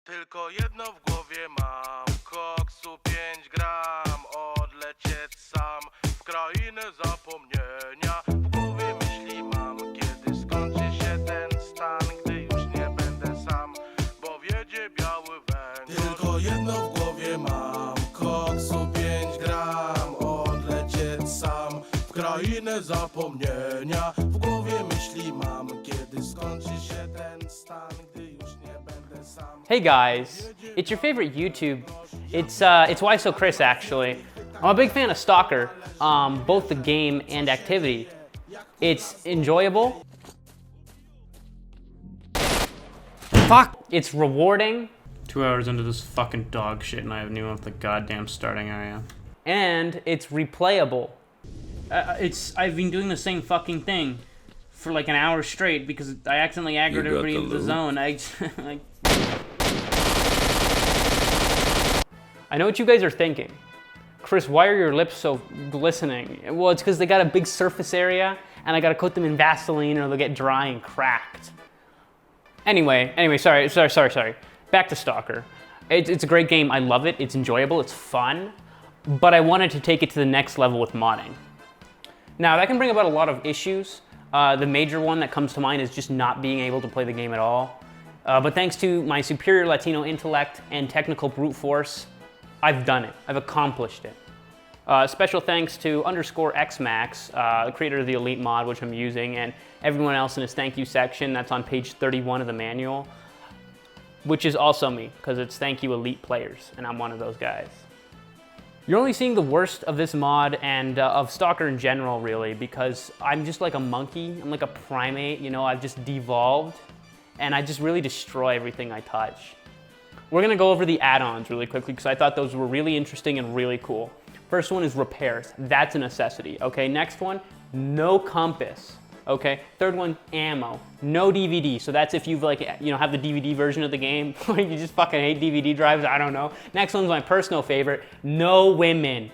Tylko jedno w głowie mam, koksu 5 gram, odlecieć sam w krainę zapomnienia. W głowie myśli mam, kiedy skończy się ten stan, gdy już nie będę sam, bo wiedzie biały węgiel. Tylko jedno w głowie mam, koksu 5 gram, odlecieć sam w krainę zapomnienia. W głowie myśli mam, kiedy skończy się ten stan, gdy już nie będę sam. Hey guys, it's your favorite YouTube. It's Whysochris actually. I'm a big fan of S.T.A.L.K.E.R, both the game and activity. It's enjoyable. Fuck! It's rewarding. 2 hours into this fucking dog shit and I haven't even left the goddamn starting area. And it's replayable. I've been doing the same fucking thing for like an hour straight because I accidentally aggroed everybody into the zone. I know what you guys are thinking. Chris, why are your lips so glistening? Well, it's because they got a big surface area and I gotta coat them in Vaseline or they'll get dry and cracked. Anyway, sorry. Back to S.T.A.L.K.E.R. It's a great game, I love it, it's enjoyable, it's fun, but I wanted to take it to the next level with modding. Now, that can bring about a lot of issues. The major one that comes to mind is just not being able to play the game at all. But thanks to my superior Latino intellect and technical brute force, I've done it. I've accomplished it. Special thanks to _xmax, the creator of the Elite mod, which I'm using, and everyone else in his thank you section. That's on page 31 of the manual, which is also me, because it's thank you Elite players, and I'm one of those guys. You're only seeing the worst of this mod and of S.T.A.L.K.E.R in general, really, because I'm just like a monkey. I'm like a primate, you know, I've just devolved, and I just really destroy everything I touch. We're gonna go over the add-ons really quickly because I thought those were really interesting and really cool. First one is repairs. That's a necessity, okay? Next one, no compass, okay? Third one, ammo. No DVD, so that's if you've like, you know, have the DVD version of the game, or you just fucking hate DVD drives, I don't know. Next one's my personal favorite, no women.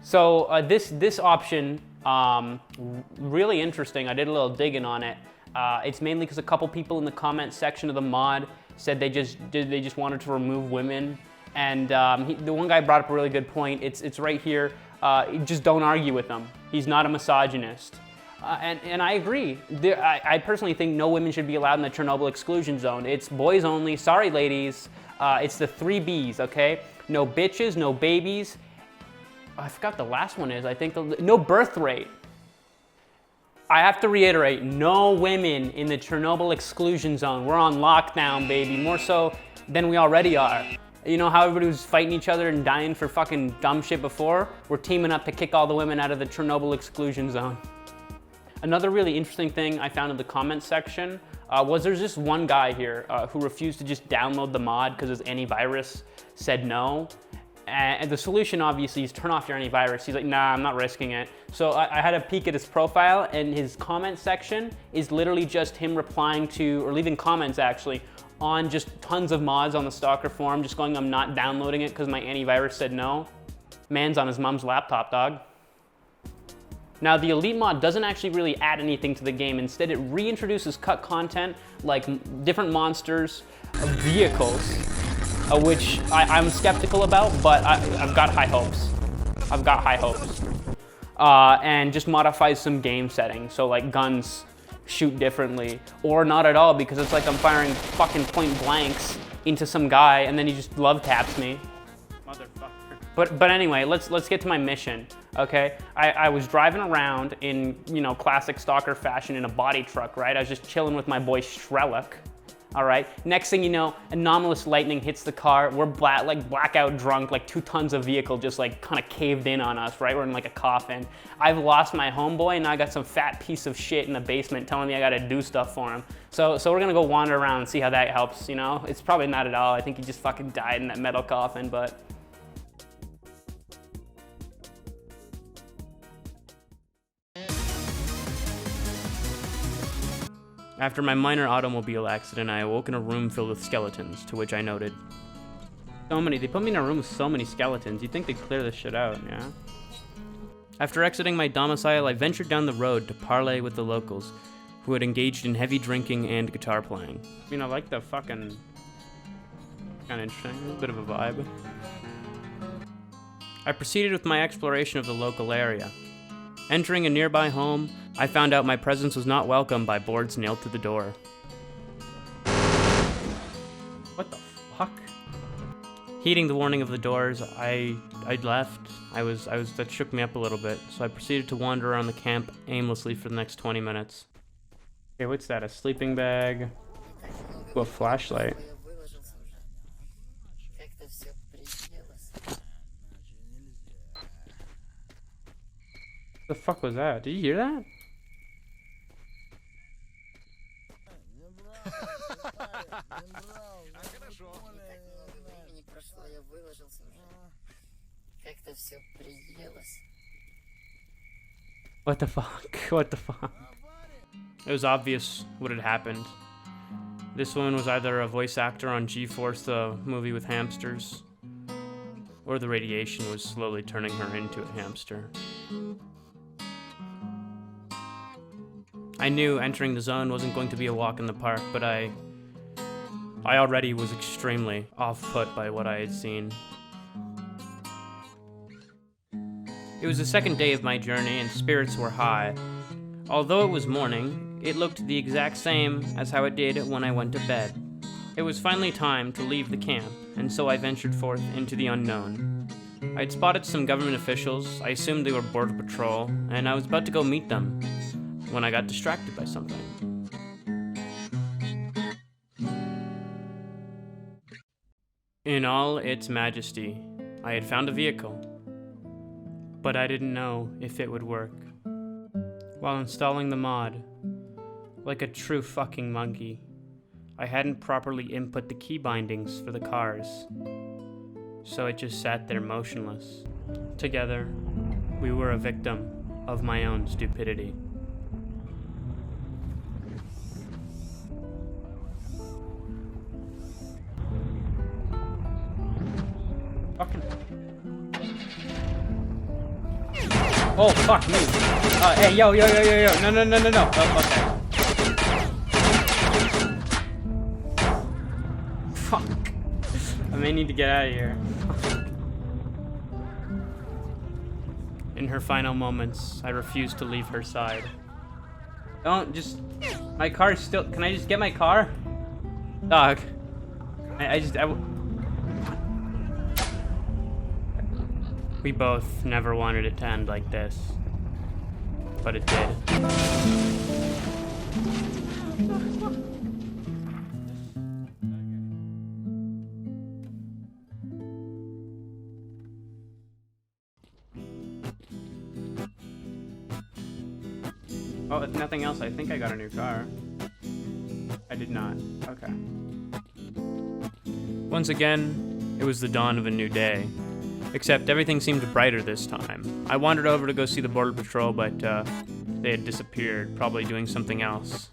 So this option, really interesting. I did a little digging on it. It's mainly because a couple people in the comment section of the mod said they just wanted to remove women, and the one guy brought up a really good point. It's right here. Just don't argue with him. He's not a misogynist, and I agree. I personally think no women should be allowed in the Chernobyl exclusion zone. It's boys only. Sorry, ladies. It's the 3 Bs. Okay, no bitches, no babies. I forgot the last one is. I think no birth rate. I have to reiterate, no women in the Chernobyl exclusion zone. We're on lockdown, baby, more so than we already are. You know how everybody was fighting each other and dying for fucking dumb shit before? We're teaming up to kick all the women out of the Chernobyl exclusion zone. Another really interesting thing I found in the comments section was there's this one guy here who refused to just download the mod because his antivirus said no. And the solution obviously is turn off your antivirus. He's like, nah, I'm not risking it. So I had a peek at his profile, and his comment section is literally just him replying to, or leaving comments actually, on just tons of mods on the S.T.A.L.K.E.R forum, just going, I'm not downloading it because my antivirus said no. Man's on his mom's laptop, dog. Now, the Elite mod doesn't actually really add anything to the game. Instead, it reintroduces cut content like different monsters, vehicles, which I'm skeptical about, but I've got high hopes. And just modifies some game settings, so like guns shoot differently, or not at all, because it's like I'm firing fucking point blanks into some guy and then he just love taps me. Motherfucker. But anyway, let's get to my mission, okay? I was driving around in, you know, classic S.T.A.L.K.E.R fashion in a body truck, right? I was just chilling with my boy Strelok. All right, next thing you know, anomalous lightning hits the car. We're blackout drunk, like 2 tons of vehicle just like kind of caved in on us, right? We're in like a coffin. I've lost my homeboy and now I got some fat piece of shit in the basement telling me I gotta do stuff for him. So we're gonna go wander around and see how that helps, you know? It's probably not at all. I think he just fucking died in that metal coffin, but. After my minor automobile accident, I awoke in a room filled with skeletons, to which I noted, so many, they put me in a room with so many skeletons, you'd think they'd clear this shit out, yeah? After exiting my domicile, I ventured down the road to parley with the locals, who had engaged in heavy drinking and guitar playing. I mean, I like the fucking Kind of interesting. A bit of a vibe. I proceeded with my exploration of the local area. Entering a nearby home, I found out my presence was not welcome by boards nailed to the door. What the fuck? Heeding the warning of the doors, I left. That shook me up a little bit, so I proceeded to wander around the camp aimlessly for the next 20 minutes. Okay, what's that? A sleeping bag? Ooh, a flashlight. What the fuck was that? Did you hear that? What the fuck? What the fuck? It was obvious what had happened. This woman was either a voice actor on G-Force, the movie with hamsters, or the radiation was slowly turning her into a hamster. I knew entering the zone wasn't going to be a walk in the park, but I already was extremely off-put by what I had seen. It was the second day of my journey and spirits were high. Although it was morning, it looked the exact same as how it did when I went to bed. It was finally time to leave the camp, and so I ventured forth into the unknown. I'd spotted some government officials, I assumed they were Border Patrol, and I was about to go meet them when I got distracted by something. In all its majesty, I had found a vehicle, but I didn't know if it would work. While installing the mod, like a true fucking monkey, I hadn't properly input the key bindings for the cars, so it just sat there motionless. Together, we were a victim of my own stupidity. Fucking. Oh, fuck me. Hey, yo. No. Oh, okay. Fuck. I may need to get out of here. In her final moments, I refused to leave her side. Don't just... My car's still... Can I just get my car? Dog. We both never wanted it to end like this, but it did. Oh, if nothing else, I think I got a new car. I did not. Okay. Once again, it was the dawn of a new day. Except everything seemed brighter this time. I wandered over to go see the Border Patrol, but they had disappeared, probably doing something else.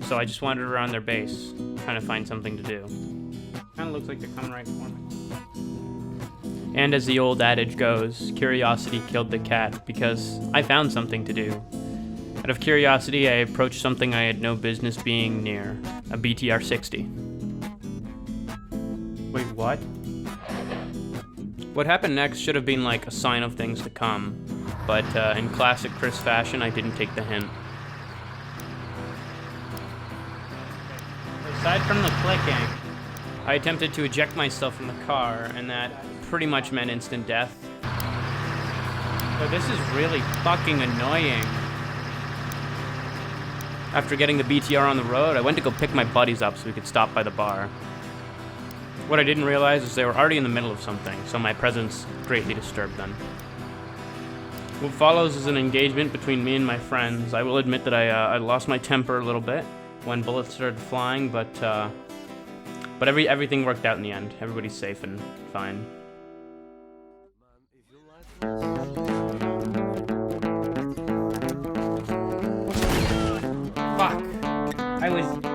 So I just wandered around their base, trying to find something to do. Kinda looks like they're coming right for me. And as the old adage goes, curiosity killed the cat, because I found something to do. Out of curiosity, I approached something I had no business being near, a BTR 60. Wait, what? What happened next should have been like a sign of things to come, but in classic Chris fashion, I didn't take the hint. Aside from the clicking, I attempted to eject myself from the car, and that pretty much meant instant death. But this is really fucking annoying. After getting the BTR on the road, I went to go pick my buddies up so we could stop by the bar. What I didn't realize is they were already in the middle of something, so my presence greatly disturbed them. What follows is an engagement between me and my friends. I will admit that I lost my temper a little bit when bullets started flying, but everything worked out in the end. Everybody's safe and fine. Fuck.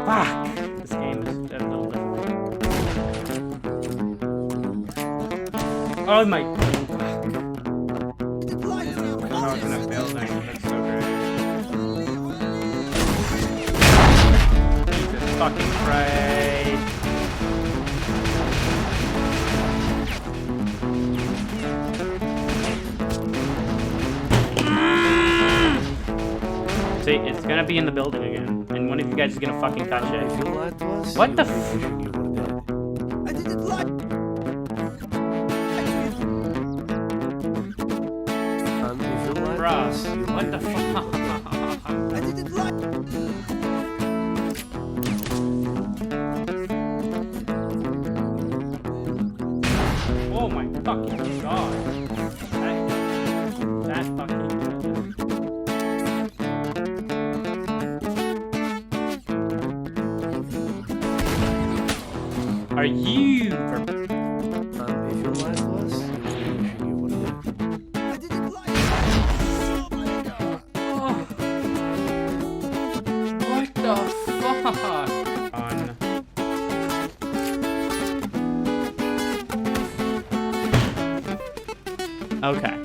Fuck. This game is a little difficult. Oh my... Oh, it's gonna fail thing. That's so great. Jesus fucking Christ. gonna be in the building again, and one of you guys is gonna fucking touch it. If you lied to us, What the you'll be wishing you were dead. I didn't lie. And if you lied to Bruh, us, you'll be what the wishing fuck? I didn't lie. Oh my fucking god. That fucking... Are you... And if you lied to us, you'll be wishing you were dead. I didn't lie. What the fuck? On. Okay.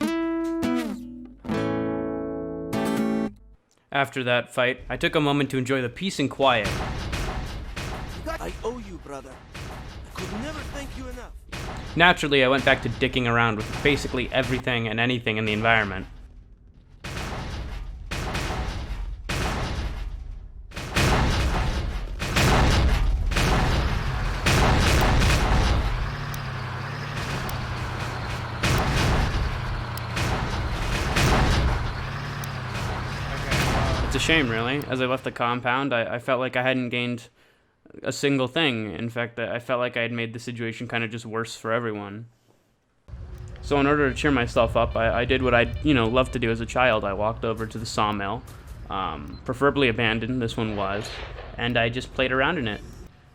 After that fight, I took a moment to enjoy the peace and quiet. I owe you, brother. I could never thank you enough. Naturally, I went back to dicking around with basically everything and anything in the environment. It's a shame, really. As I left the compound, I felt like I hadn't gained a single thing. In fact, I felt like I had made the situation kind of just worse for everyone. So in order to cheer myself up, I did what I'd, loved to do as a child. I walked over to the sawmill, preferably abandoned, this one was, and I just played around in it.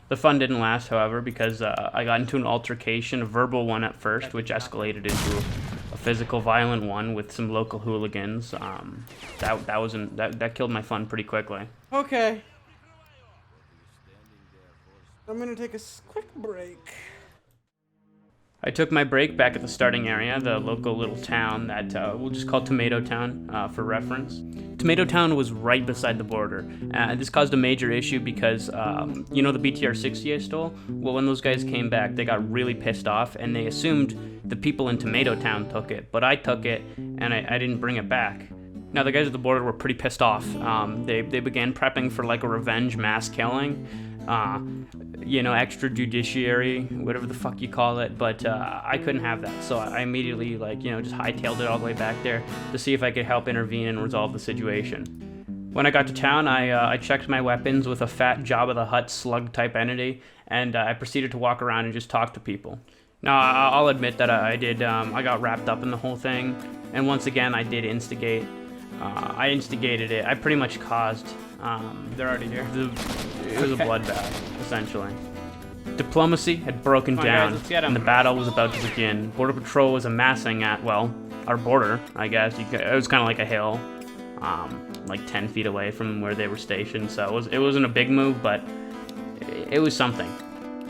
The fun didn't last, however, because I got into an altercation, a verbal one at first, which escalated into a physical, violent one with some local hooligans. That killed my fun pretty quickly. Okay. I'm gonna take a quick break. I took my break back at the starting area, the local little town that we'll just call Tomato Town for reference. Tomato Town was right beside the border. This caused a major issue because, the BTR-60 I stole? Well, when those guys came back, they got really pissed off, and they assumed the people in Tomato Town took it. But I took it, and I didn't bring it back. Now, the guys at the border were pretty pissed off. They began prepping for, like, a revenge mass killing. Extrajudiciary, whatever the fuck you call it, but I couldn't have that, so I immediately, just hightailed it all the way back there to see if I could help intervene and resolve the situation. When I got to town, I checked my weapons with a fat Jabba the Hutt slug-type entity, and I proceeded to walk around and just talk to people. Now, I'll admit that I got wrapped up in the whole thing, and once again, I did instigate. I instigated it. I pretty much caused... they're already here. It was a bloodbath, essentially. Diplomacy had broken down, and the battle was about to begin. Border Patrol was amassing at, our border, I guess. It was kind of like a hill, like 10 feet away from where they were stationed, so it wasn't a big move, but it was something.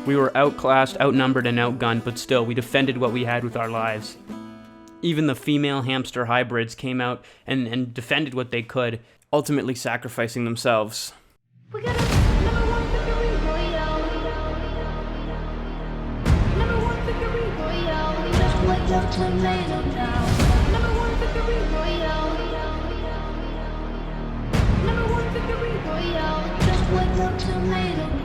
We were outclassed, outnumbered, and outgunned, but still, we defended what we had with our lives. Even the female hamster hybrids came out and defended what they could, ultimately sacrificing themselves. We got a #1 victory royale. #1 victory royale. Just like the Tomato Town. #1 victory royale. #1 victory royale. Just like the Tomato Town.